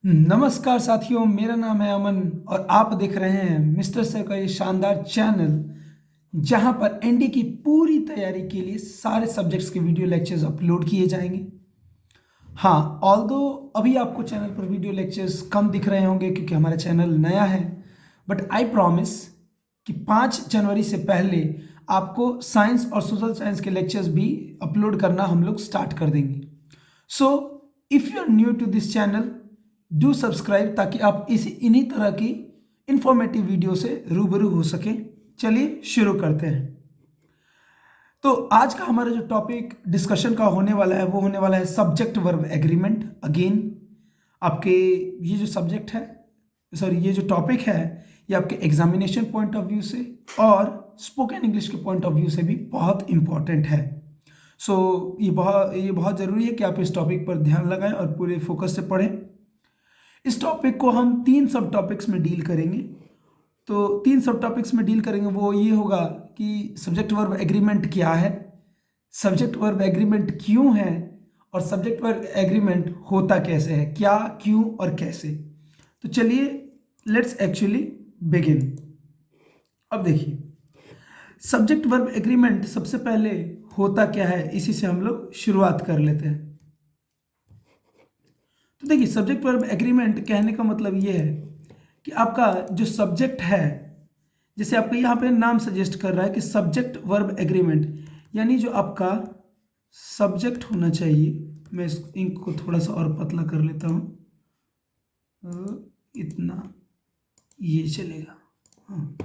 नमस्कार साथियों, मेरा नाम है अमन और आप देख रहे हैं मिस्टर सर का ये शानदार चैनल जहां पर एनडी की पूरी तैयारी के लिए सारे सब्जेक्ट्स के वीडियो लेक्चर्स अपलोड किए जाएंगे। हाँ, ऑल्दो अभी आपको चैनल पर वीडियो लेक्चर्स कम दिख रहे होंगे क्योंकि हमारा चैनल नया है, बट आई प्रॉमिस कि 5 जनवरी से पहले आपको साइंस और सोशल साइंस के लेक्चर्स भी अपलोड करना हम लोग स्टार्ट कर देंगे। So if you are new to this channel, do subscribe ताकि आप इन्हीं तरह की इंफॉर्मेटिव वीडियो से रूबरू हो सकें। चलिए शुरू करते हैं। तो आज का हमारा जो टॉपिक डिस्कशन का होने वाला है वो होने वाला है सब्जेक्ट वर्ब एग्रीमेंट। अगेन आपके ये जो सब्जेक्ट है, सॉरी ये जो टॉपिक है, ये आपके एग्जामिनेशन पॉइंट ऑफ व्यू से और स्पोकन इंग्लिश के पॉइंट ऑफ व्यू से भी बहुत इंपॉर्टेंट है। सो ये बहुत ज़रूरी है कि आप इस टॉपिक पर ध्यान लगाएं और पूरे फोकस से पढ़ें। इस टॉपिक को हम 3 सब टॉपिक्स में डील करेंगे। तो 3 सब टॉपिक्स में डील करेंगे वो ये होगा कि सब्जेक्ट वर्ब एग्रीमेंट क्या है, सब्जेक्ट वर्ब एग्रीमेंट क्यों है, और सब्जेक्ट वर्ब एग्रीमेंट होता कैसे है, क्या, क्यों और कैसे। तो चलिए लेट्स एक्चुअली बिगिन। अब देखिए, सब्जेक्ट वर्ब एग्रीमेंट सबसे पहले होता क्या है, इसी से हम लोग शुरुआत कर लेते हैं। तो देखिए, सब्जेक्ट वर्ब एग्रीमेंट कहने का मतलब ये है कि आपका जो सब्जेक्ट है, जैसे आपका यहाँ पे नाम सजेस्ट कर रहा है कि सब्जेक्ट वर्ब एग्रीमेंट, यानी जो आपका सब्जेक्ट होना चाहिए। मैं इस इंक को थोड़ा सा और पतला कर लेता हूँ, इतना ये चलेगा। हाँ,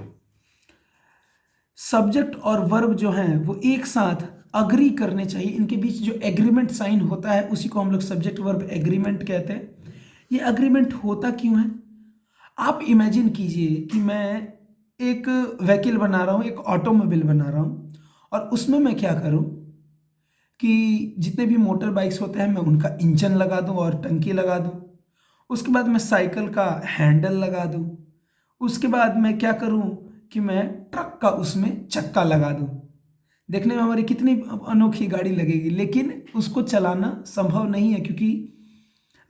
सब्जेक्ट और वर्ब जो हैं वो एक साथ अग्री करने चाहिए। इनके बीच जो एग्रीमेंट साइन होता है उसी को हम लोग सब्जेक्ट वर्ब एग्रीमेंट कहते हैं। ये एग्रीमेंट होता क्यों है? आप इमेजिन कीजिए कि मैं एक व्हीकल बना रहा हूँ, एक ऑटोमोबाइल बना रहा हूँ, और उसमें मैं क्या करूँ कि जितने भी मोटर बाइक्स होते हैं मैं उनका इंजन लगा दूँ और टंकी लगा दूँ। उसके बाद मैं साइकिल का हैंडल लगा दूँ। उसके बाद मैं क्या करूँ कि मैं ट्रक का उसमें चक्का लगा दूँ। देखने में हमारी कितनी अनोखी गाड़ी लगेगी, लेकिन उसको चलाना संभव नहीं है क्योंकि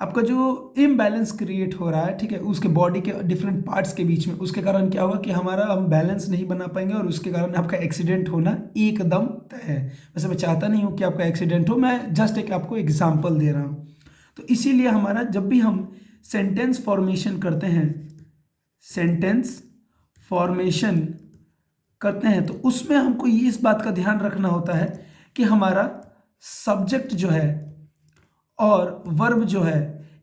आपका जो इम्बैलेंस क्रिएट हो रहा है, ठीक है, उसके बॉडी के डिफरेंट पार्ट्स के बीच में, उसके कारण क्या होगा कि हमारा हम बैलेंस नहीं बना पाएंगे और उसके कारण आपका एक्सीडेंट होना एकदम तय है। वैसे मैं चाहता नहीं हूँ कि आपका एक्सीडेंट हो, मैं जस्ट एक आपको एग्जाम्पल दे रहा हूँ। तो इसीलिए हमारा जब भी हम सेंटेंस फॉर्मेशन करते हैं, सेंटेंस फॉर्मेशन करते हैं, तो उसमें हमको ये इस बात का ध्यान रखना होता है कि हमारा सब्जेक्ट जो है और वर्ब जो है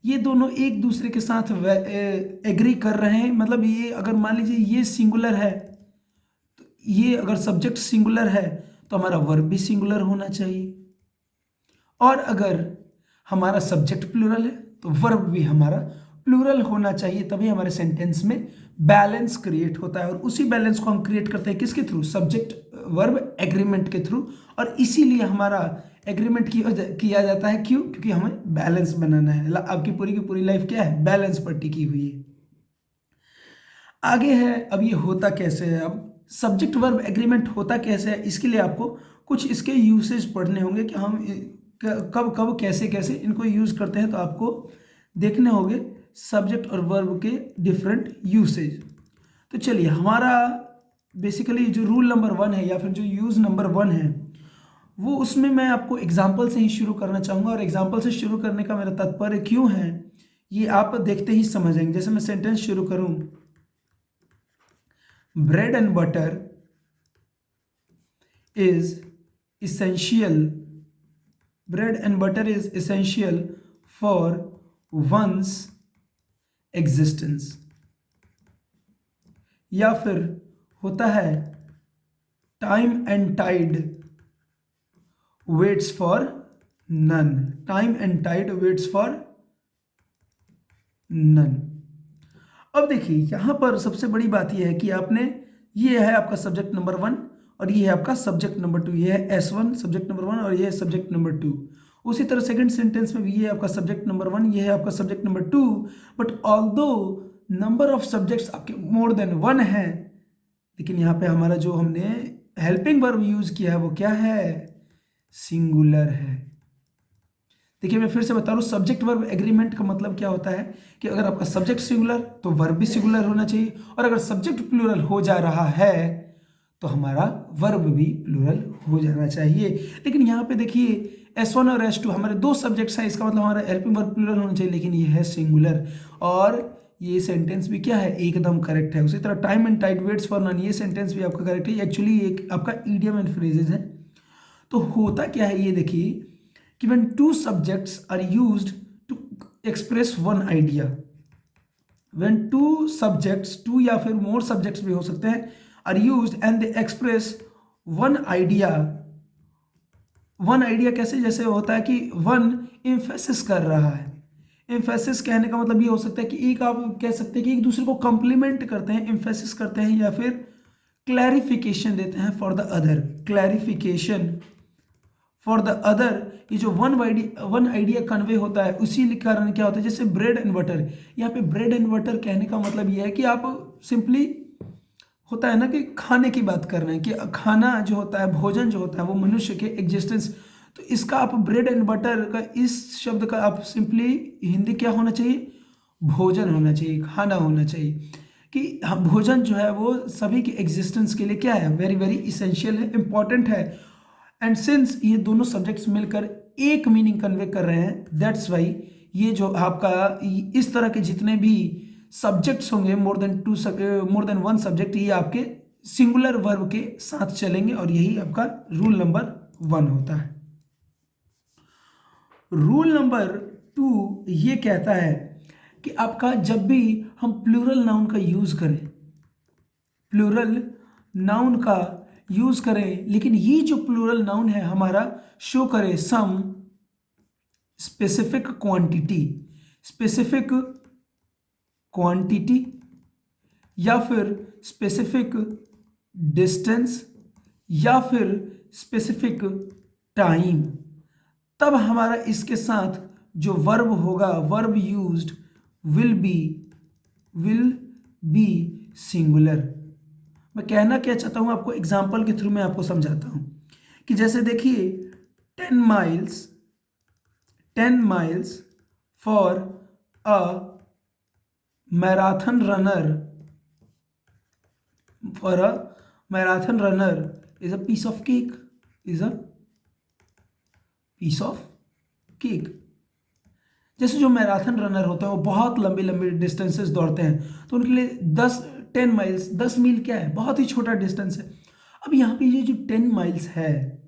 ये दोनों एक दूसरे के साथ एग्री कर रहे हैं। मतलब ये अगर मान लीजिए ये सिंगुलर है, तो ये अगर सब्जेक्ट सिंगुलर है तो हमारा वर्ब भी सिंगुलर होना चाहिए, और अगर हमारा सब्जेक्ट प्लूरल है तो वर्ब भी हमारा प्लूरल होना चाहिए। तभी हमारे सेंटेंस में बैलेंस क्रिएट होता है, और उसी बैलेंस को हम क्रिएट करते हैं किसके थ्रू? सब्जेक्ट वर्ब एग्रीमेंट के थ्रू। और इसीलिए हमारा एग्रीमेंट किया जाता है। क्यों? क्योंकि हमें बैलेंस बनाना है। आपकी पूरी की पूरी लाइफ क्या है? बैलेंस पर टिकी हुई है। आगे है, अब ये होता कैसे है। अब सब्जेक्ट वर्ब एग्रीमेंट होता कैसे है, इसके लिए आपको कुछ इसके यूसेज पढ़ने होंगे कि हम कब कब कैसे कैसे इनको यूज करते हैं। तो आपको देखने होंगे सब्जेक्ट और वर्ब के डिफरेंट यूसेज। तो चलिए, हमारा बेसिकली जो रूल नंबर 1 है या फिर जो यूज नंबर 1 है वो, उसमें मैं आपको एग्जाम्पल से ही शुरू करना चाहूँगा। और एग्जाम्पल से शुरू करने का मेरा तात्पर्य क्यों है ये आप देखते ही समझ आएंगे। जैसे मैं सेंटेंस शुरू करूँ, bread and butter is essential, bread and butter is essential for one's existence। या फिर होता है time and tide waits for none, time and tide waits for none. अब देखिए, यहां पर सबसे बड़ी बात यह है कि आपने, ये है आपका सब्जेक्ट नंबर 1 और ये है आपका सब्जेक्ट नंबर 2। ये है S1 सब्जेक्ट नंबर 1 और ये है सब्जेक्ट नंबर 2। उसी तरह सेकंड सेंटेंस में भी ये है आपका सब्जेक्ट नंबर 1, ये है आपका subject number 2। But although number of subjects आपके मोर देन 1 है, लेकिन यहाँ पे हमारा जो हमने हेल्पिंग वर्ब यूज किया है वो क्या है? सिंगुलर है। देखिए मैं फिर से बता रहा हूँ, सब्जेक्ट वर्ब एग्रीमेंट का मतलब क्या होता है कि अगर आपका सब्जेक्ट सिंगुलर तो वर्ब भी सिंगुलर होना चाहिए, और अगर सब्जेक्ट प्लूरल हो जा रहा है तो हमारा वर्ब भी प्लूरल हो जाना चाहिए। लेकिन यहाँ पे देखिए S1 और S2 हमारे दो सब्जेक्ट्स हैं, इसका मतलब हमारा हेल्पिंग वर्ब प्लूरल होना चाहिए, लेकिन ये है सिंगुलर, और ये सेंटेंस भी क्या है, एकदम करेक्ट है। उसी तरह time and tide waits for none, ये सेंटेंस भी आपका करेक्ट है, एक्चुअली एक आपका ईडियम एंड फ्रेजेज है। तो होता क्या है ये देखिए कि when two subjects are used to express one idea, when two subjects, two या फिर more subjects भी हो सकते हैं, are used and they express one idea, one idea कैसे, जैसे होता है कि one emphasis कर रहा है, emphasis कहने का मतलब ये हो सकता है कि एक आप कह सकते हैं कि एक दूसरे को कंप्लीमेंट करते हैं, emphasis करते हैं, या फिर क्लैरिफिकेशन देते हैं for the other, clarification for the other, ये जो वन आइडिया कन्वे होता है उसी कारण क्या होता है, जैसे ब्रेड एंड बटर, यहाँ पे ब्रेड एंड बटर कहने का मतलब ये है कि आप सिंपली होता है ना कि खाने की बात कर रहे हैं, कि खाना जो होता है, भोजन जो होता है वो मनुष्य के एग्जिस्टेंस, तो इसका आप ब्रेड एंड बटर का इस शब्द का आप सिंपली हिंदी क्या होना चाहिए, भोजन होना चाहिए, खाना होना चाहिए, कि भोजन जो है वो सभी के एग्जिस्टेंस के लिए क्या है, वेरी वेरी इसेंशियल है, इंपॉर्टेंट है। एंड सिंस ये दोनों सब्जेक्ट्स मिलकर एक मीनिंग कन्वे कर रहे हैं, दैट्स वाई ये जो आपका इस तरह के जितने भी सब्जेक्ट्स होंगे, मोर देन वन सब्जेक्ट, ये आपके सिंगुलर वर्ब के साथ चलेंगे, और यही आपका रूल नंबर 1 होता है। रूल नंबर 2 ये कहता है कि आपका जब भी हम प्लूरल नाउन का यूज करें, प्लूरल नाउन का यूज करें, लेकिन ये जो प्लूरल नाउन है हमारा शो करे सम स्पेसिफिक क्वांटिटी या फिर स्पेसिफिक डिस्टेंस या फिर स्पेसिफिक टाइम, तब हमारा इसके साथ जो वर्ब होगा, verb used will be singular. मैं कहना क्या चाहता हूं आपको, एग्जाम्पल के थ्रू मैं आपको समझाता हूं कि जैसे देखिए 10 miles for a marathon runner is a piece of cake, जैसे जो मैराथन रनर होते हैं वो बहुत लंबी लंबी डिस्टेंसेस दौड़ते हैं, तो उनके लिए 10 माइल्स 10 मील क्या है, बहुत ही छोटा डिस्टेंस है। अब यहाँ पे ये जो 10 माइल्स है,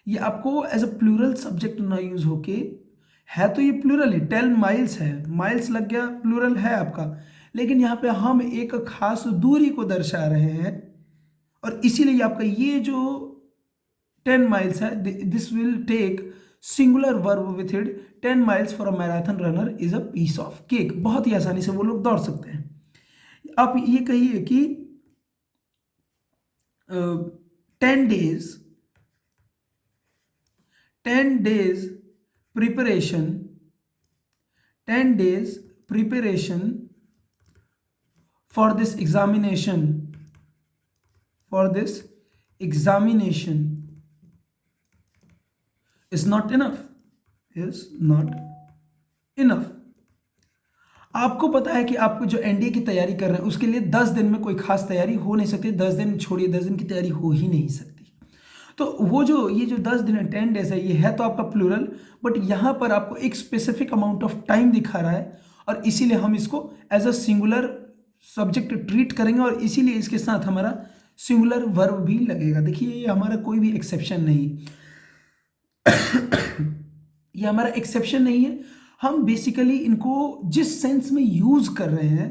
ये आपको एज अ प्लूरल सब्जेक्ट ना यूज होके, है तो ये प्लूरल है, 10 माइल्स है, माइल्स लग गया, प्लूरल है आपका, लेकिन यहाँ पे हम एक खास दूरी को दर्शा रहे हैं, और इसीलिए आपका ये जो 10 माइल्स है, this will take singular verb with it, 10 miles for a marathon runner is a piece of cake. बहुत ही आसानी से वो लोग दौड़ सकते हैं। आप ये कहिए कि 10 days preparation for this examination is not enough. आपको पता है कि आप जो एनडीए की तैयारी कर रहे हैं उसके लिए 10 दिन में कोई खास तैयारी हो नहीं सकती, 10 दिन छोड़िए, 10 दिन की तैयारी हो ही नहीं सकती। तो वो जो ये जो 10 दिन है, 10 डेज है, ये है तो आपका प्लूरल, बट यहाँ पर आपको एक स्पेसिफिक अमाउंट ऑफ टाइम दिखा रहा है, और इसीलिए हम इसको as a singular subject treat करेंगे, और इसीलिए इसके साथ हमारा सिंगुलर वर्ब भी लगेगा। देखिए ये हमारा कोई भी एक्सेप्शन नहीं, ये हमारा एक्सेप्शन नहीं है, हम बेसिकली इनको जिस सेंस में यूज कर रहे हैं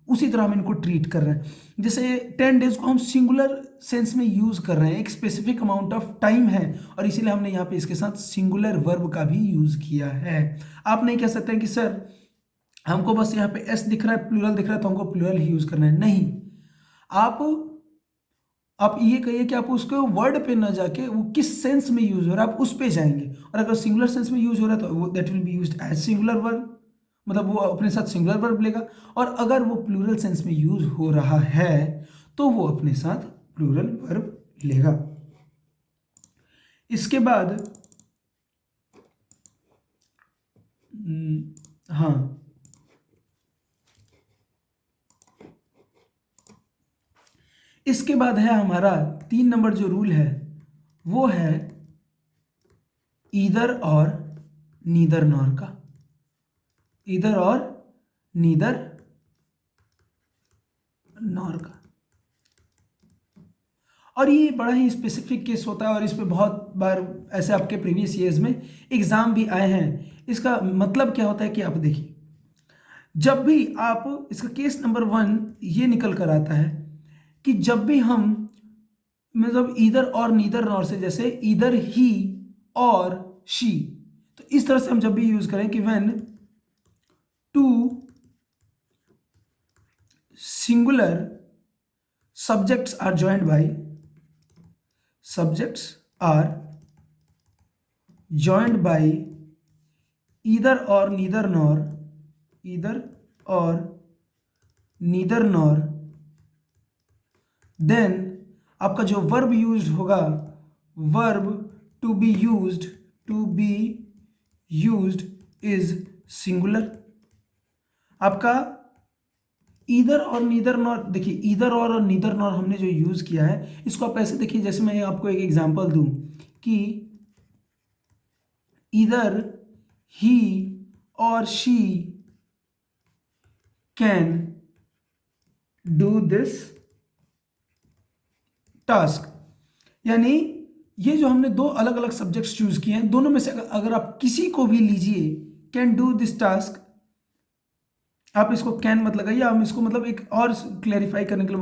उसी तरह हम इनको ट्रीट कर रहे हैं। जैसे 10 डेज को हम सिंगुलर सेंस में यूज कर रहे हैं, एक स्पेसिफिक अमाउंट ऑफ टाइम है, और इसीलिए हमने यहाँ पे इसके साथ सिंगुलर वर्ब का भी यूज किया है। आप नहीं कह सकते कि सर हमको बस यहाँ पे एस दिख रहा है, प्लूरल दिख रहा है, तो हमको प्लूरल ही यूज करना है। नहीं, आप ये कहिए कि आप उसके वर्ड पे ना जाके वो किस सेंस में यूज हो रहा है आप उस पे जाएंगे, और अगर सिंगुलर सेंस में यूज हो रहा है तो that will be used as singular verb, मतलब वो अपने साथ सिंगुलर वर्ब लेगा, और अगर वो प्लूरल सेंस में यूज हो रहा है तो वो अपने साथ प्लूरल वर्ब लेगा। इसके बाद हाँ, इसके बाद है हमारा 3 नंबर जो रूल है वो है ईदर और नीदर नॉर का। ईदर और नीदर नॉर का। और ये बड़ा ही स्पेसिफिक केस होता है और इस पे बहुत बार ऐसे आपके प्रीवियस ईयर्स में एग्जाम भी आए हैं। इसका मतलब क्या होता है कि आप देखिए, जब भी आप इसका केस नंबर 1 ये निकल कर आता है कि जब भी हम मतलब ईदर और नीदर नॉर से, जैसे ईदर ही और शी, तो इस तरह से हम जब भी यूज करें कि when two singular subjects are joined by either or neither nor, either or neither nor, then आपका जो वर्ब यूज्ड होगा, verb to be used is singular. आपका ईदर और नीदर नॉर, देखिए ईदर और नीदर नॉर हमने जो यूज किया है इसको आप ऐसे देखिए, जैसे मैं आपको एक एग्जांपल दूं कि ईदर ही और she can do this task. यानी ये जो हमने 2 अलग अलग सब्जेक्ट्स चूज किए हैं, दोनों में से अगर आप किसी को भी लीजिए, कैन डू दिस टास्क, आप इसको कैन मत लगाइए, हम इसको मतलब एक और क्लैरिफाई करने के लिए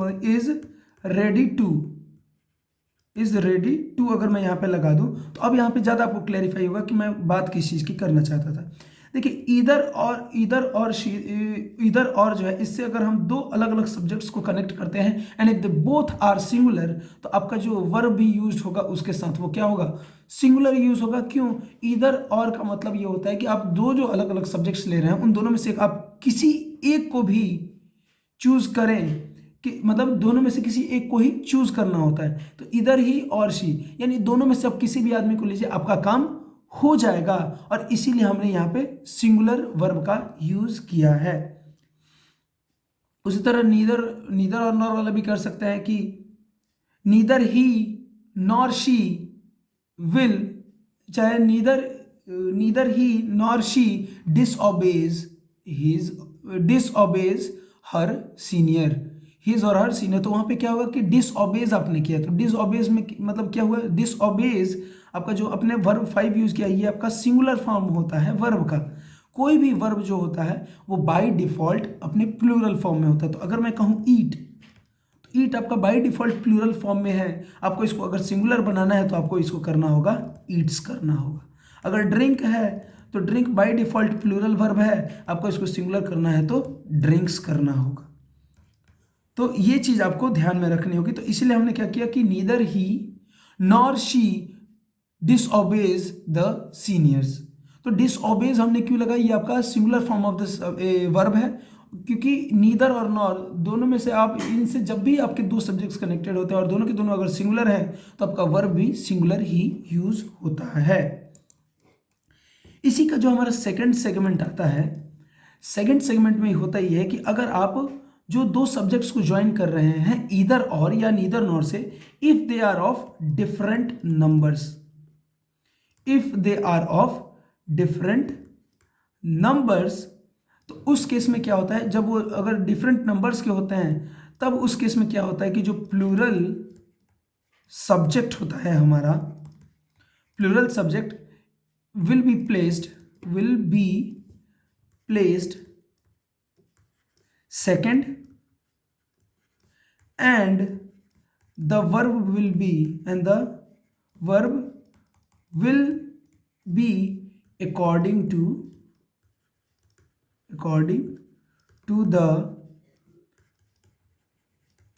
इज रेडी टू अगर मैं यहाँ पे लगा दूं तो अब यहाँ पे ज़्यादा आपको क्लैरिफाई होगा कि मैं बात किस चीज़ की करना चाहता था। देखिए ईदर और जो है, इससे अगर हम 2 अलग अलग सब्जेक्ट्स को कनेक्ट करते हैं and if they both are singular, तो आपका जो वर्ब भी यूज होगा उसके साथ वो क्या होगा, सिंगुलर यूज होगा। क्यों? ईदर और का मतलब ये होता है कि आप 2 जो अलग अलग सब्जेक्ट्स ले रहे हैं उन दोनों में से आप किसी एक को भी चूज करें, कि मतलब दोनों में से किसी एक को ही चूज करना होता है। तो इधर ही और शी, यानी दोनों में से आप किसी भी आदमी को लीजिए, आपका काम हो जाएगा। और इसीलिए हमने यहाँ पे सिंगुलर वर्ब का यूज किया है। उसी तरह नीदर और नॉर वाला भी कर सकते हैं कि neither he nor she will, चाहे neither he nor she disobeys her senior, his और हर सीनियर। तो वहां पे क्या होगा कि डिसओबेज आपने किया, तो डिसओबेज में मतलब क्या हुआ, डिसओबेज आपका जो अपने वर्ब 5 यूज किया, ये आपका सिंगुलर फॉर्म होता है वर्ब का। कोई भी वर्ब जो होता है वो बाय डिफॉल्ट अपने प्लूरल फॉर्म में होता है। तो अगर मैं कहूँ ईट, तो ईट आपका बाय डिफॉल्ट प्लूरल फॉर्म में है। आपको इसको अगर सिंगुलर बनाना है तो आपको इसको करना होगा ईट्स करना होगा। अगर ड्रिंक है तो drink by default plural verb है, आपको इसको सिंगुलर करना है तो ड्रिंक्स करना होगा। तो ये चीज आपको ध्यान में रखनी होगी। तो इसलिए हमने क्या किया कि neither he nor she डिसओबेज the seniors. तो डिसओबेज हमने क्यों लगाई, ये आपका singular form of the verb है, क्योंकि नीदर और नॉर दोनों में से आप इनसे जब भी आपके 2 सब्जेक्ट्स कनेक्टेड होते हैं और दोनों के दोनों अगर सिंगुलर है तो आपका वर्ब भी सिंगुलर ही यूज होता है। इसी का जो हमारा सेकंड सेगमेंट आता है, सेकंड सेगमेंट में होता ही है कि अगर आप जो 2 सब्जेक्ट्स को ज्वाइन कर रहे हैं ईदर और या नीदर नॉर से, if they are of different numbers, if they are of different numbers, तो उस केस में क्या होता है, जब वो अगर डिफरेंट नंबर्स के होते हैं तब उस केस में क्या होता है कि जो प्लूरल सब्जेक्ट होता है हमारा, plural subject will be placed second and the verb will be according to the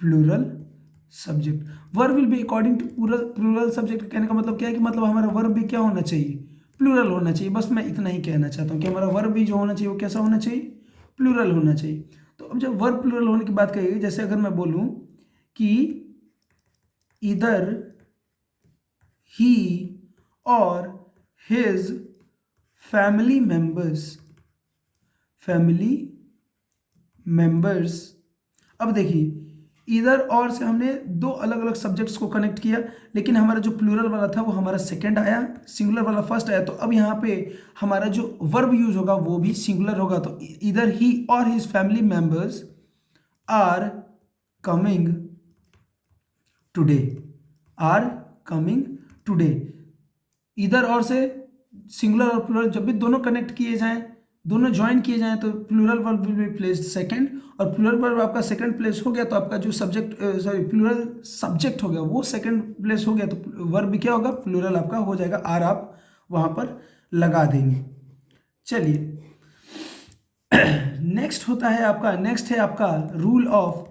plural subject. Verb will be according to plural subject कहने का मतलब क्या है कि मतलब हमारा वर्ब भी क्या होना चाहिए, प्लूरल होना चाहिए। बस मैं इतना ही कहना चाहता हूँ कि हमारा वर्ब भी जो होना चाहिए वो कैसा होना चाहिए, प्लूरल होना चाहिए। तो अब जब वर्ब प्लूरल होने की बात कही, जैसे अगर मैं बोलूँ कि इधर ही और his family members, family members. अब देखिए इधर और से हमने दो अलग अलग सब्जेक्ट्स को कनेक्ट किया, लेकिन हमारा जो प्लूरल वाला था वो हमारा सेकंड आया, सिंगुलर वाला फर्स्ट आया। तो अब यहाँ पे हमारा जो वर्ब यूज होगा वो भी सिंगुलर होगा। तो इधर ही और his family members are coming today, are coming today. इधर और से सिंगुलर और प्लूरल जब भी दोनों कनेक्ट किए जाएं, दोनों ज्वाइन किए जाएं, तो plural verb will be placed second, और प्लूरल वर्ब आपका सेकंड प्लेस हो गया तो आपका जो सब्जेक्ट सॉरी प्लूरल सब्जेक्ट हो गया वो सेकंड प्लेस हो गया, तो वर्ब भी क्या होगा, प्लूरल आपका हो जाएगा, आर आप वहां पर लगा देंगे। चलिए नेक्स्ट है आपका रूल ऑफ,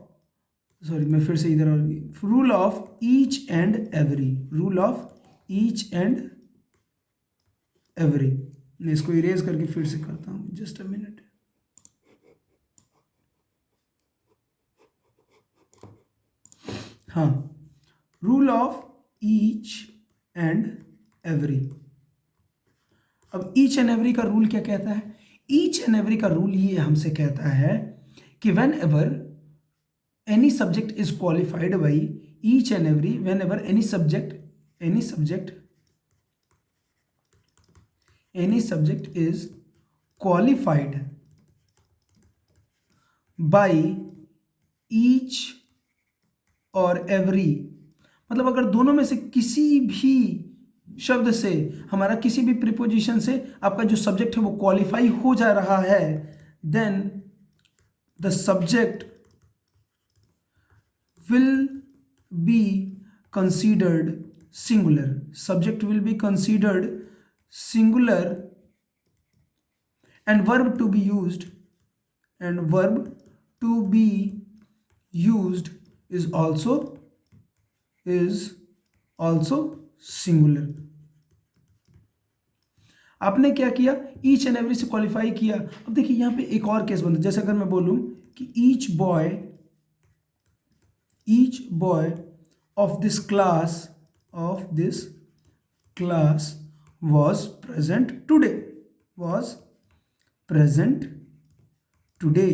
सॉरी मैं फिर से इधर, और rule of each and every, rule of each and every. मैं इसको इरेज करके फिर से करता हूं, जस्ट अ मिनट। हाँ, rule of each and every. अब ईच एंड एवरी का रूल क्या कहता है? ईच एंड एवरी का रूल ये हमसे कहता है कि when ever any subject is qualified by each and every, when ever any subject is qualified by each और एवरी, मतलब अगर दोनों में से किसी भी शब्द से, हमारा किसी भी प्रीपोजिशन से आपका जो सब्जेक्ट है वो क्वालिफाई हो जा रहा है, then the subject will be considered singular, subject will be considered singular, and verb to be used is also singular। आपने क्या किया, ईच एंड एवरी से क्वालिफाई किया। अब देखिए यहां पे एक और केस बनता है, जैसे अगर मैं बोलूं कि each boy of this class was present today।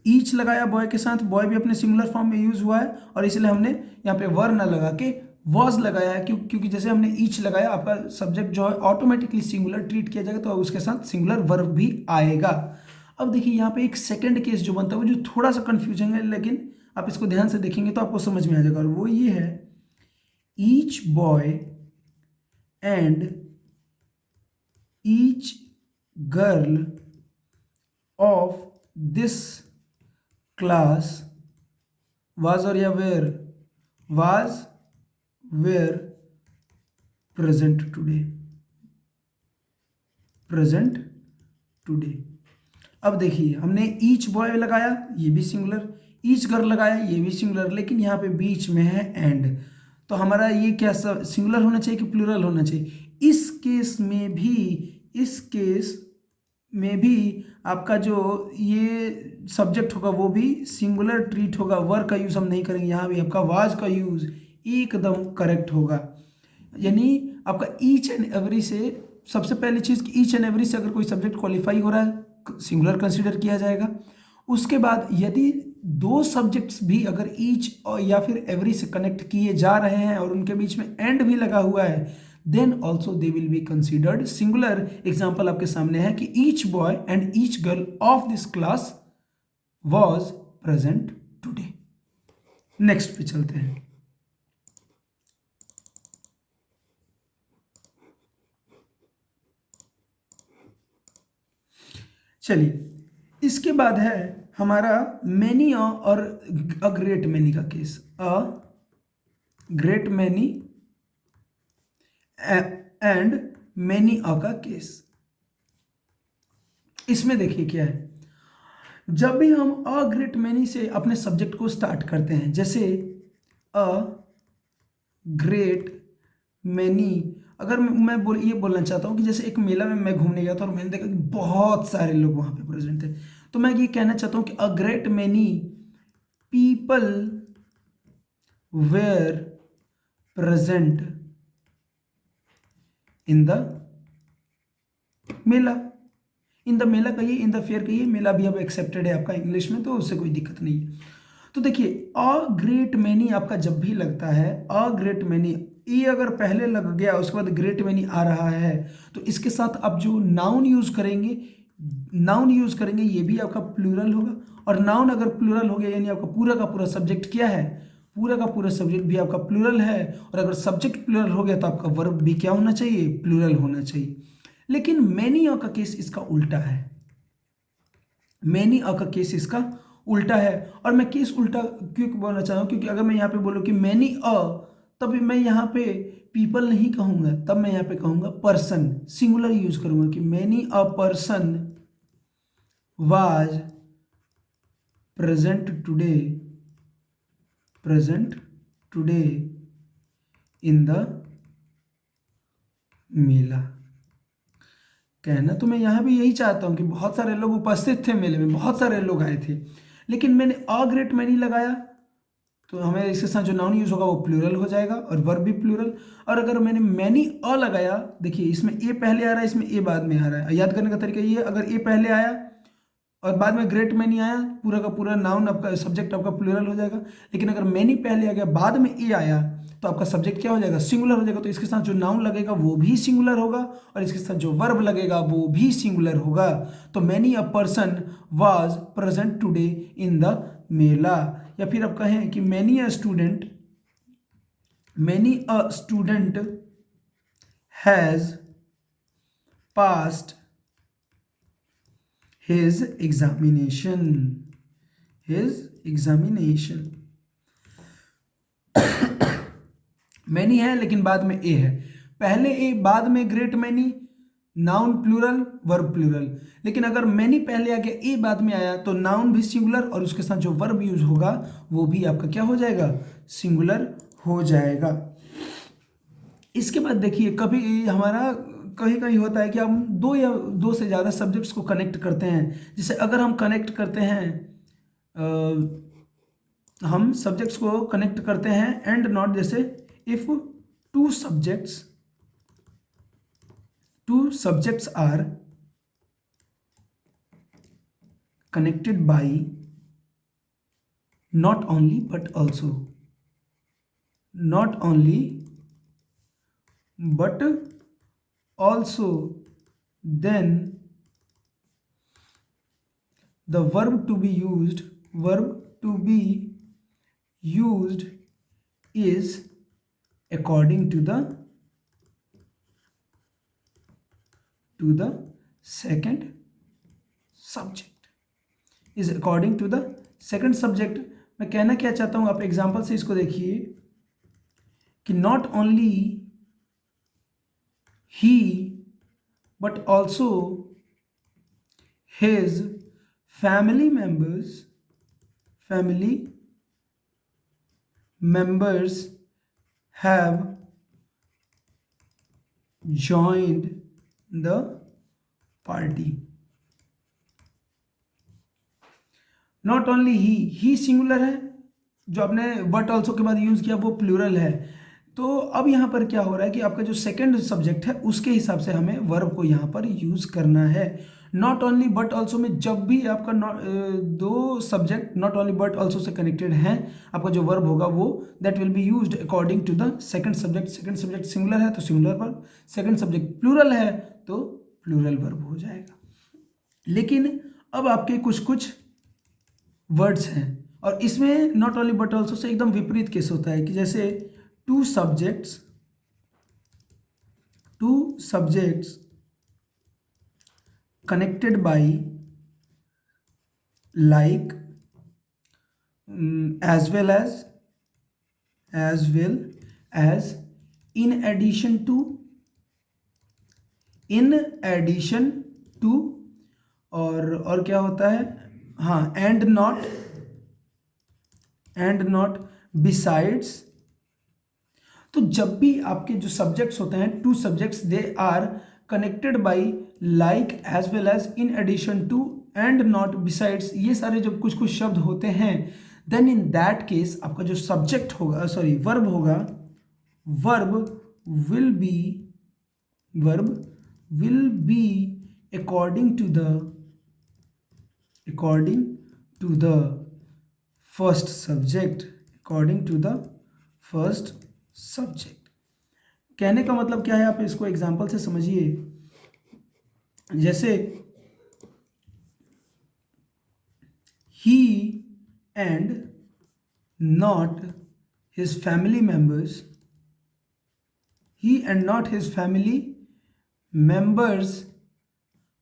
Each लगाया बॉय के साथ, बॉय भी अपने सिंगुलर फॉर्म में यूज हुआ है, और इसलिए हमने यहाँ पे वर ना लगा के वॉज लगाया है, क्योंकि जैसे हमने ईच लगाया आपका सब्जेक्ट जो है ऑटोमेटिकली सिंगुलर ट्रीट किया जाएगा, तो उसके साथ सिंगुलर वर्ब भी आएगा। अब देखिए यहाँ पे एक सेकंड केस जो बनता है वो जो थोड़ा सा कंफ्यूजन है, लेकिन आप इसको ध्यान से देखेंगे तो आपको समझ में आ जाएगा, और वो ये है, each boy and each girl of this class was or या were present today। अब देखिए हमने ईच बॉय लगाया, ये भी सिंगुलर, ईच गर्ल लगाया, ये भी सिंगुलर, लेकिन यहाँ पे बीच में है एंड, तो हमारा ये क्या सिंगुलर होना चाहिए कि प्लूरल होना चाहिए? इस केस में भी आपका जो ये सब्जेक्ट होगा वो भी सिंगुलर ट्रीट होगा, वर का यूज हम नहीं करेंगे, यहाँ भी आपका वाज का यूज एकदम करेक्ट होगा। यानी आपका ईच एंड एवरी से, सबसे पहली चीज कि ईच एंड एवरी से अगर कोई सब्जेक्ट क्वालिफाई हो रहा है सिंगुलर कंसीडर किया जाएगा। उसके बाद यदि दो सब्जेक्ट्स भी अगर ईच या फिर एवरी से कनेक्ट किए जा रहे हैं और उनके बीच में एंड भी लगा हुआ है, then also they will be considered singular। Example आपके सामने है कि each boy and each girl of this class was present today। Next पे चलते हैं। चलिए इसके बाद है हमारा मैनी और अ ग्रेट मैनी का case, a great many and many a का केस। इसमें देखिए क्या है, जब भी हम अ ग्रेट मैनी से अपने सब्जेक्ट को स्टार्ट करते हैं, जैसे अ ग्रेट मैनी, अगर मैं ये बोलना चाहता हूं कि जैसे एक मेला में मैं घूमने गया था और मैंने देखा कि बहुत सारे लोग वहां पे प्रेजेंट थे, तो मैं ये कहना चाहता हूं कि a great many people were present in the mela. In the mela कहिए, इन द फेयर कहिए, मेला भी अब एक्सेप्टेड है आपका इंग्लिश में, तो उससे कोई दिक्कत नहीं है। तो देखिए अ ग्रेट मैनी आपका जब भी लगता है, अ ग्रेट मैनी, ई अगर पहले लग गया उसके बाद ग्रेट मैनी आ रहा है, तो इसके साथ आप जो नाउन यूज करेंगे, नाउन यूज करेंगे, ये भी आपका प्लूरल होगा। और नाउन अगर प्लूरल हो गया यानी आपका पूरा का पूरा सब्जेक्ट क्या है, पूरा का पूरा सब्जेक्ट भी आपका प्लूरल है। और अगर सब्जेक्ट प्लूरल हो गया तो आपका वर्ब भी क्या होना चाहिए, प्लूरल होना चाहिए। लेकिन मैनी अ का केस इसका उल्टा है, मैनी अ का केस इसका उल्टा है। और मैं केस उल्टा क्यों बोलना चाह रहा हूँ, क्योंकि अगर मैं यहाँ पे बोलूँ कि मैनी अ, तब मैं यहाँ पे पीपल नहीं कहूँगा, तब मैं यहाँ पे कहूँगा पर्सन, सिंगुलर यूज करूँगा कि many a person was present today, present today in the mela. कहना तो मैं यहाँ भी यही चाहता हूँ कि बहुत सारे लोग उपस्थित थे मेले में, बहुत सारे लोग आए थे, लेकिन मैंने अ ग्रेट मैनी लगाया तो हमें इसके साथ जो नाउन यूज होगा वो प्लूरल हो जाएगा और वर्ब भी प्लूरल। और अगर मैंने मैनी अ लगाया, देखिए इसमें ए पहले आ रहा है, इसमें ए बाद में आ रहा है। याद करने का तरीका ये है, अगर ए पहले आया और बाद में ग्रेट मैनी आया, पूरा का पूरा नाउन आपका सब्जेक्ट आपका प्लूरल हो जाएगा। लेकिन अगर मैनी पहले आ गया बाद में ए आया तो आपका सब्जेक्ट क्या हो जाएगा, सिंगुलर हो जाएगा। तो इसके साथ जो नाउन लगेगा वो भी सिंगुलर होगा और इसके साथ जो वर्ब लगेगा वो भी सिंगुलर होगा। तो many a person was present today in the mela. या फिर आप कहें कि many a student, many a student has passed his examination, his examination। Many है लेकिन बाद में ए है, पहले ए बाद में great many, noun plural verb plural. लेकिन अगर मैनी पहले आ गया ए बाद में आया तो नाउन भी सिंगुलर और उसके साथ जो वर्ब यूज होगा वो भी आपका क्या हो जाएगा, सिंगुलर हो जाएगा। इसके बाद देखिए कभी हमारा कहीं कहीं होता है कि हम दो या दो से ज़्यादा सब्जेक्ट्स को कनेक्ट करते हैं। जैसे अगर हम कनेक्ट करते हैं हम सब्जेक्ट्स को कनेक्ट करते हैं एंड नॉट, जैसे if two subjects are connected by not only but also, not only but also, then the verb to be used is according to the second subject, is according to the second subject। मैं कहना क्या चाहता हूं, आप example से इसको देखिए कि not only he but also his family members have joined the party। Not only he singular है, जो आपने बट ऑल्सो के बाद यूज किया वो प्लूरल है। तो अब यहाँ पर क्या हो रहा है कि आपका जो सेकंड सब्जेक्ट है उसके हिसाब से हमें वर्ब को यहाँ पर यूज करना है। नॉट ओनली बट ऑल्सो में जब भी आपका दो subject not only but also से कनेक्टेड हैं, आपका जो वर्ब होगा वो that will be used according to the second subject. Second subject singular है तो singular verb, second subject plural है तो प्लूरल वर्ब हो जाएगा। लेकिन अब आपके कुछ वर्ड्स हैं और इसमें नॉट ओनली बट ऑल्सो से एकदम विपरीत केस होता है कि जैसे two subjects connected by like as well as in addition to और क्या होता है, हाँ एंड नॉट बिसाइड्स। तो जब भी आपके जो सब्जेक्ट्स होते हैं two subjects they are connected by like as well as in addition to and not besides, ये सारे जब कुछ शब्द होते हैं देन इन दैट केस आपका जो सब्जेक्ट होगा वर्ब होगा, verb will B according to the first subject, according to the first subject। कहने का मतलब क्या है, आप इसको एग्जाम्पल से समझिए। जैसे he and not his family members, he and not his family members,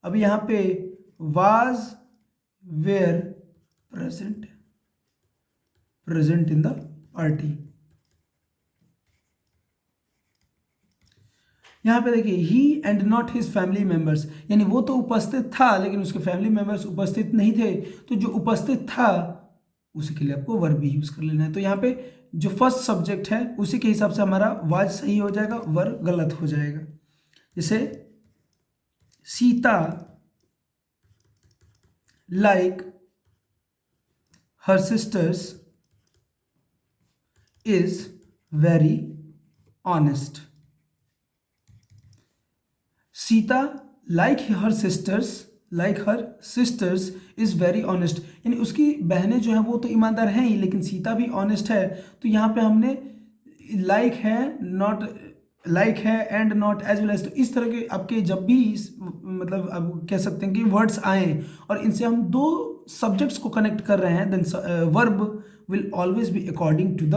अब यहाँ पे was were present in the party। यहाँ पे देखिए he and not his family members, यानी वो तो उपस्थित था लेकिन उसके फैमिली मेंबर्स उपस्थित नहीं थे, तो जो उपस्थित था उसी के लिए आपको वर्ब भी यूज कर लेना है। तो यहाँ पे जो फर्स्ट सब्जेक्ट है उसी के हिसाब से हमारा वाज सही हो जाएगा, वर्ब गलत हो जाएगा। जैसे Sita like her sisters is very honest. Sita like her sisters is very honest, यानी उसकी बहनें जो हैं वो तो ईमानदार हैं ही, लेकिन सीता भी ऑनेस्ट है। तो यहाँ पे हमने लाइक है, नॉट लाइक है, and not as well as, तो इस तरह के आपके जब भी मतलब आप कह सकते हैं कि वर्ड्स आए और इनसे हम दो सब्जेक्ट्स को कनेक्ट कर रहे हैं, then verb will always be according to the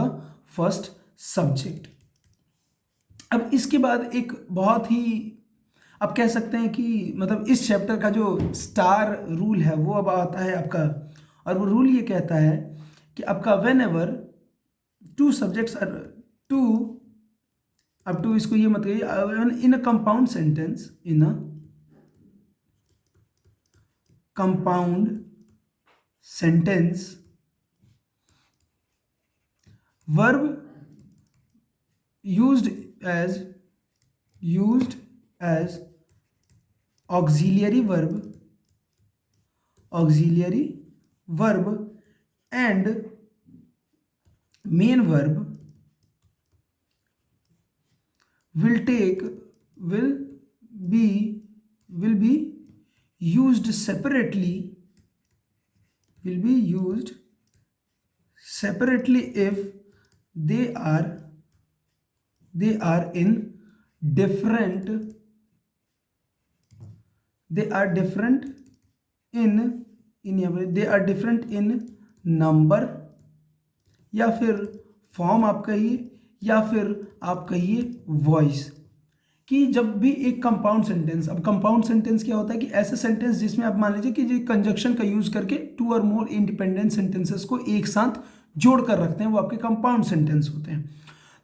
first subject. अब इसके बाद एक बहुत ही आप कह सकते हैं कि मतलब इस चैप्टर का जो स्टार रूल है वो अब आता है आपका, और वो रूल ये कहता है कि आपका whenever two subjects are two, अब टू इसको ये मत कहिए, in a compound sentence, in a compound sentence verb used as auxiliary verb and main verb will be used separately if they are in different in number, या फिर form आप कहिए, या फिर आप कहिए वॉइस। कि जब भी एक कंपाउंड सेंटेंस, अब कंपाउंड सेंटेंस क्या होता है कि ऐसे सेंटेंस जिसमें आप मान लीजिए कि जो कंजक्शन का यूज करके टू और मोर इंडिपेंडेंट सेंटेंसेस को एक साथ जोड़ कर रखते हैं, वो आपके कंपाउंड सेंटेंस होते हैं।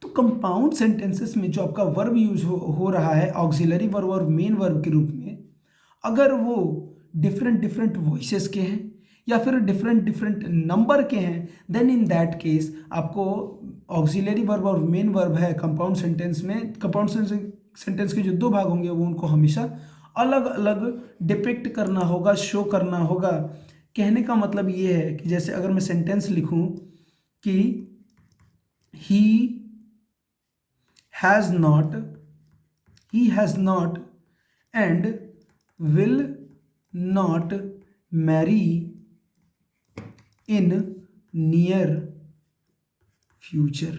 तो कंपाउंड सेंटेंसेस में जो आपका वर्ब यूज हो रहा है ऑक्सिलरी वर्ब और मेन वर्ब के रूप में, अगर वो डिफरेंट वॉइसेस के हैं या फिर डिफरेंट नंबर के हैं, देन इन दैट केस आपको ऑक्सिलरी वर्ब और मेन वर्ब है कंपाउंड सेंटेंस में, कंपाउंड सेंटेंस के जो दो भाग होंगे वो उनको हमेशा अलग अलग डिपिक्ट करना होगा, शो करना होगा। कहने का मतलब ये है कि जैसे अगर मैं सेंटेंस लिखूं कि he has not and will not marry in near future।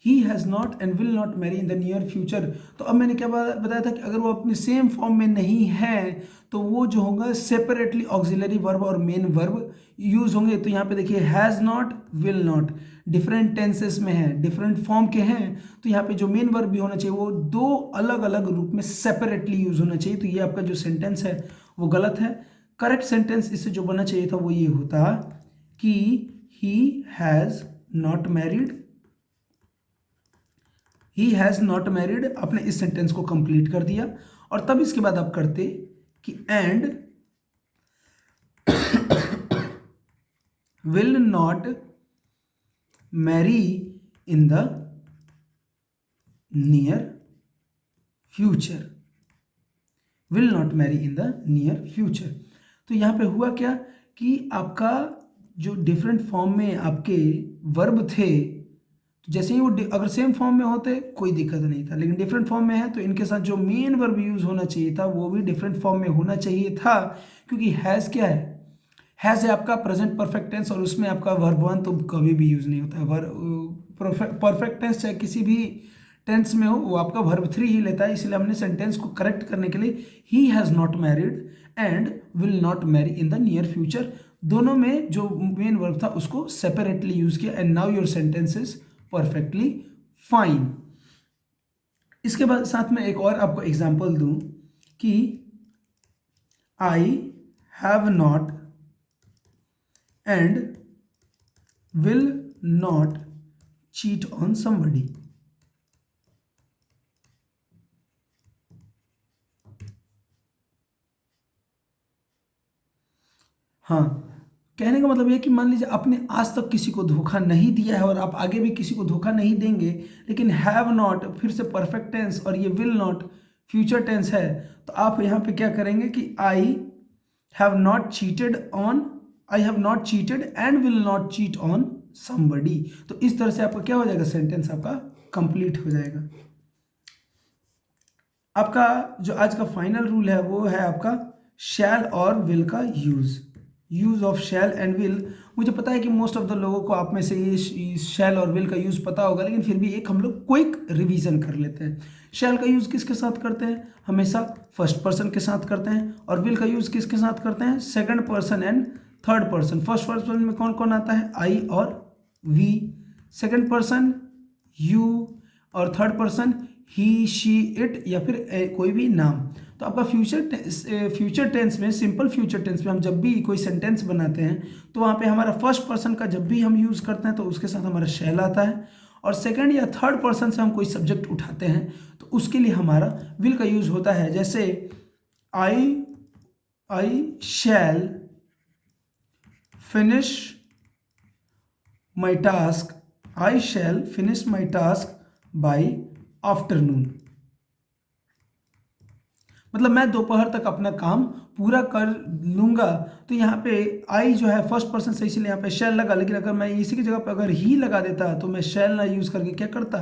he has not and will not marry in the near future। तो अब मैंने क्या बताया था कि अगर वो अपने सेम फॉर्म में नहीं है तो वो जो होगा सेपरेटली ऑक्सिलरी वर्ब और मेन वर्ब यूज होंगे। तो यहाँ पे देखिए has not, will not different tenses में है, डिफरेंट फॉर्म के हैं, तो यहाँ पे जो मेन वर्ब भी होना चाहिए वो दो अलग अलग रूप में सेपरेटली यूज होना चाहिए। तो ये आपका जो सेंटेंस है वो गलत है। करेक्ट सेंटेंस इससे जो बनना चाहिए था वो ये होता कि he has not married, आपने इस सेंटेंस को कंप्लीट कर दिया, और तब इसके बाद आप करते कि and will not marry in the near future, will not marry in the near future। तो यहाँ पे हुआ क्या कि आपका जो डिफरेंट फॉर्म में आपके वर्ब थे, तो जैसे ही वो अगर सेम फॉर्म में होते कोई दिक्कत नहीं था, लेकिन डिफरेंट फॉर्म में है तो इनके साथ जो मेन वर्ब यूज होना चाहिए था वो भी डिफरेंट फॉर्म में होना चाहिए था, क्योंकि हैज़ क्या है, हैज़ है आपका प्रेजेंट परफेक्ट टेंस और उसमें आपका वर्ब वन तो कभी भी यूज़ नहीं होता है। परफेक्ट टेंस चाहे किसी भी टेंस में हो वो आपका वर्ब थ्री ही लेता है, इसलिए हमने सेंटेंस को करेक्ट करने के लिए he has not married and will not marry in the near future, दोनों में जो मेन वर्ब था उसको सेपरेटली यूज किया, and now your sentence is perfectly fine. इसके बाद साथ में एक और आपको एग्जांपल दूं कि I have not and will not cheat on somebody. हाँ, कहने का मतलब यह कि मान लीजिए आपने आज तक किसी को धोखा नहीं दिया है और आप आगे भी किसी को धोखा नहीं देंगे, लेकिन हैव नॉट फिर से परफेक्ट टेंस और ये विल नॉट फ्यूचर टेंस है, तो आप यहाँ पे क्या करेंगे कि I have not cheated and will not cheat on somebody. तो इस तरह से आपका क्या हो जाएगा, सेंटेंस आपका कंप्लीट हो जाएगा। आपका जो आज का फाइनल रूल है वो है आपका शैल और विल का use of shall and will. मुझे पता है कि मोस्ट ऑफ द लोगों को आप में से ये शैल और विल का यूज पता होगा, लेकिन फिर भी एक हम लोग क्विक रिवीजन कर लेते हैं। शैल का यूज किसके साथ करते हैं, हमेशा फर्स्ट पर्सन के साथ करते हैं, और विल का यूज किसके साथ करते हैं, second person and third person. First person में कौन कौन आता है, आई और वी, सेकंड पर्सन यू, और third person he she it या फिर कोई भी नाम। तो आपका फ्यूचर टेंस में, सिंपल फ्यूचर टेंस में हम जब भी कोई सेंटेंस बनाते हैं तो वहाँ पे हमारा फर्स्ट पर्सन का जब भी हम यूज़ करते हैं तो उसके साथ हमारा शैल आता है, और सेकंड या थर्ड पर्सन से हम कोई सब्जेक्ट उठाते हैं तो उसके लिए हमारा विल का यूज़ होता है। जैसे I shall finish my task, I shall finish my task by afternoon, मतलब मैं दोपहर तक अपना काम पूरा कर लूंगा। तो यहाँ पे आई जो है फर्स्ट पर्सन से, इसलिए यहाँ पे शैल लगा, लेकिन अगर मैं इसी की जगह पे अगर ही लगा देता तो मैं शैल ना यूज करके क्या करता,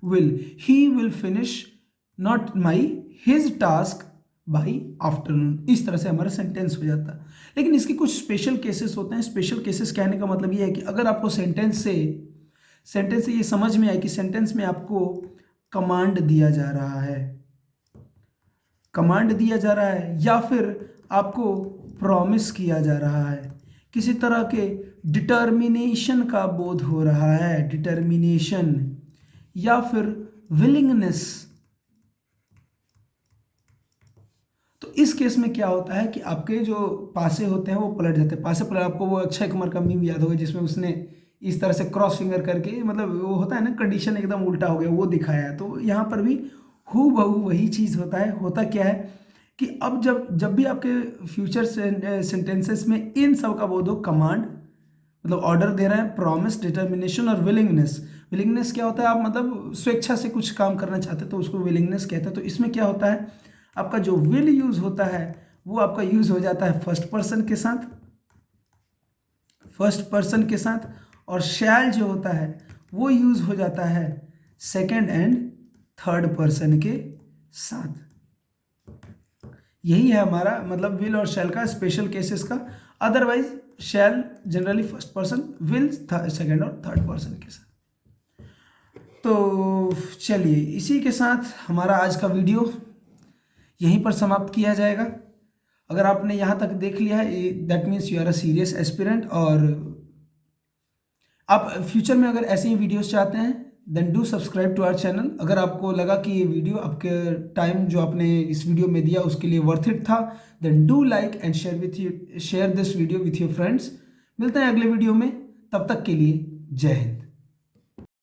will, he will finish not my his task by afternoon. इस तरह से हमारा सेंटेंस हो जाता। लेकिन इसके कुछ स्पेशल केसेस होते हैं। स्पेशल केसेस कहने का मतलब ये है कि अगर आपको सेंटेंस से ये समझ में आए कि सेंटेंस में आपको कमांड दिया जा रहा है, या फिर आपको प्रॉमिस किया जा रहा है, किसी तरह के डिटर्मिनेशन का बोध हो रहा है, डिटर्मिनेशन या फिर विलिंगनेस, तो इस केस में क्या होता है कि आपके जो पासे होते हैं वो पलट जाते हैं। पासे पलट, आपको वो अक्षय कुमार का मीम याद होगा जिसमें उसने इस तरह से क्रॉस फिंगर करके, मतलब वो होता है ना, कंडीशन एकदम उल्टा हो गया, वो दिखाया है। तो यहाँ पर भी हू बहू वही चीज़ होता है। होता क्या है कि अब जब भी आपके फ्यूचर सेंटेंसेस में इन सब का बोध हो, कमांड मतलब ऑर्डर दे रहा है, प्रॉमिस, डिटर्मिनेशन और विलिंगनेस। विलिंगनेस क्या होता है, आप मतलब स्वेच्छा से कुछ काम करना चाहते हैं तो उसको विलिंगनेस कहते हैं। तो इसमें क्या होता है, आपका जो विल यूज होता है वो आपका यूज हो जाता है फर्स्ट पर्सन के साथ, और शैल जो होता है वो यूज हो जाता है सेकंड एंड थर्ड पर्सन के साथ। यही है हमारा मतलब विल और शैल का स्पेशल केसेस का। Otherwise shall generally first person, will second और थर्ड पर्सन के साथ। तो चलिए, इसी के साथ हमारा आज का वीडियो यहीं पर समाप्त किया जाएगा। अगर आपने यहाँ तक देख लिया है, that means you are a serious aspirant, और आप फ्यूचर में अगर ऐसे ही वीडियोस चाहते हैं then do subscribe to our channel. अगर आपको लगा कि ये वीडियो आपके टाइम जो आपने इस वीडियो में दिया उसके लिए वर्थ इट था, then do like and share this video with your friends. मिलते हैं अगले वीडियो में, तब तक के लिए जय हिंद।